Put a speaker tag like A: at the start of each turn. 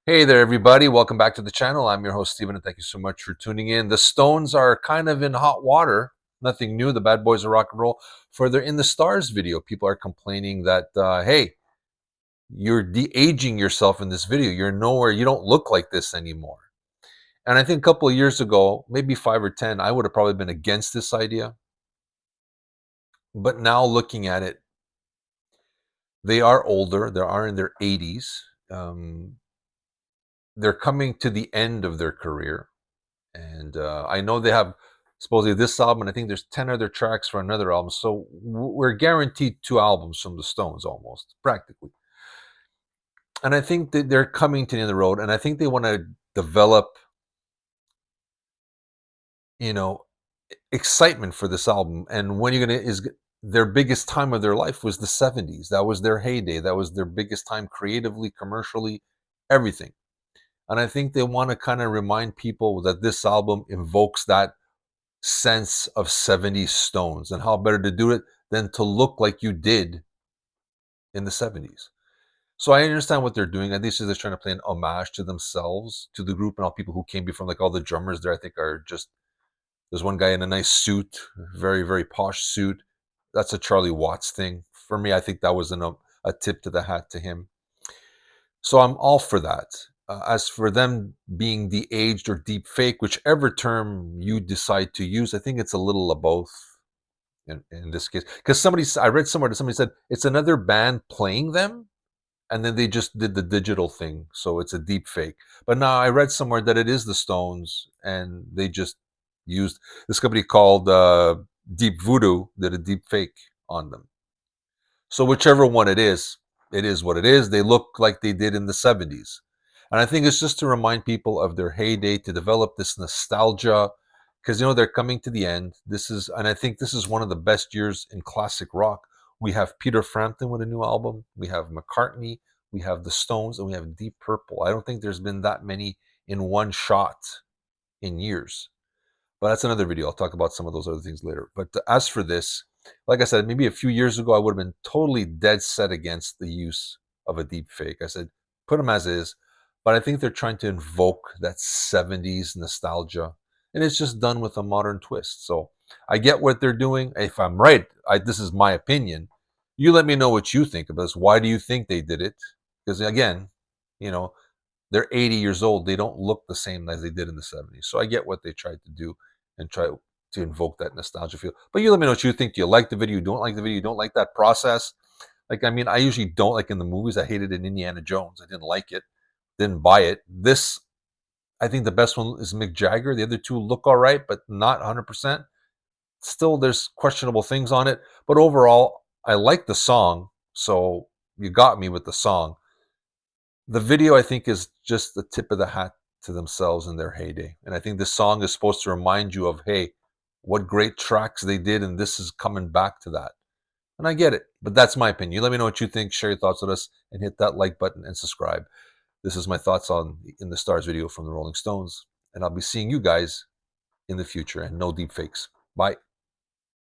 A: Hey there, everybody. Welcome back to the channel. I'm your host, Steven, and thank you so much for tuning in. The Stones are kind of in hot water. Nothing new. The bad boys of rock and roll. For their In the Stars video, people are complaining that, hey, you're de-aging yourself in this video. You're nowhere. You don't look like this anymore. And I think a couple of years ago, maybe 5 or 10, I would have probably been against this idea. But now looking at it, they are older. They are in their 80s. They're coming to the end of their career. And I know they have supposedly this album, and I think there's 10 other tracks for another album. So we're guaranteed 2 albums from the Stones, almost practically. And I think that they're coming to the end of the road, and I think they want to develop, you know, excitement for this album. And when you're gonna is their biggest time of their life was the 70s. That was their heyday. That was their biggest time creatively, commercially, everything. And I think they want to kind of remind people that this album invokes that sense of 70s Stones, and how better to do it than to look like you did in the 70s. So I understand what they're doing. I think they're trying to play an homage to themselves, to the group, and all people who came before. Like all the drummers there, I think are just, there's one guy in a nice suit, very, very posh suit. That's a Charlie Watts thing. For me, I think that was a tip to the hat to him. So I'm all for that. As for them being de-aged or deep fake, whichever term you decide to use, I think it's a little of both in this case. Because I read somewhere that somebody said it's another band playing them, and then they just did the digital thing, so it's a deep fake. But now I read somewhere that it is the Stones, and they just used this company called Deep Voodoo did a deep fake on them. So whichever one it is what it is. They look like they did in the 70s. And I think it's just to remind people of their heyday, to develop this nostalgia, because they're coming to the end. And I think this is one of the best years in classic rock. We have Peter Frampton with a new album, we have McCartney, we have the Stones, and we have Deep Purple. I don't think there's been that many in one shot in years. But that's another video. I'll talk about some of those other things later. But as for this, like I said, maybe a few years ago, I would have been totally dead set against the use of a deep fake. I said, put them as is. But I think they're trying to invoke that 70s nostalgia. And it's just done with a modern twist. So I get what they're doing. If I'm right, this is my opinion. You let me know what you think of this. Why do you think they did it? Because again, you know, they're 80 years old. They don't look the same as they did in the 70s. So I get what they tried to do and try to invoke that nostalgia feel. But you let me know what you think. Do you like the video? You don't like the video? You don't like that process? Like, I mean, I usually don't like in the movies. I hated it in Indiana Jones. I didn't like it. Didn't buy it. This, I think the best one is Mick Jagger. The other two look all right, but not 100%. Still, there's questionable things on it. But overall, I like the song. So you got me with the song. The video, I think, is just the tip of the hat to themselves in their heyday. And I think this song is supposed to remind you of, hey, what great tracks they did, and this is coming back to that. And I get it, but that's my opinion. You let me know what you think, share your thoughts with us, and hit that like button and subscribe. This is my thoughts on In the Stars video from the Rolling Stones, and I'll be seeing you guys in the future, and no deep fakes. Bye.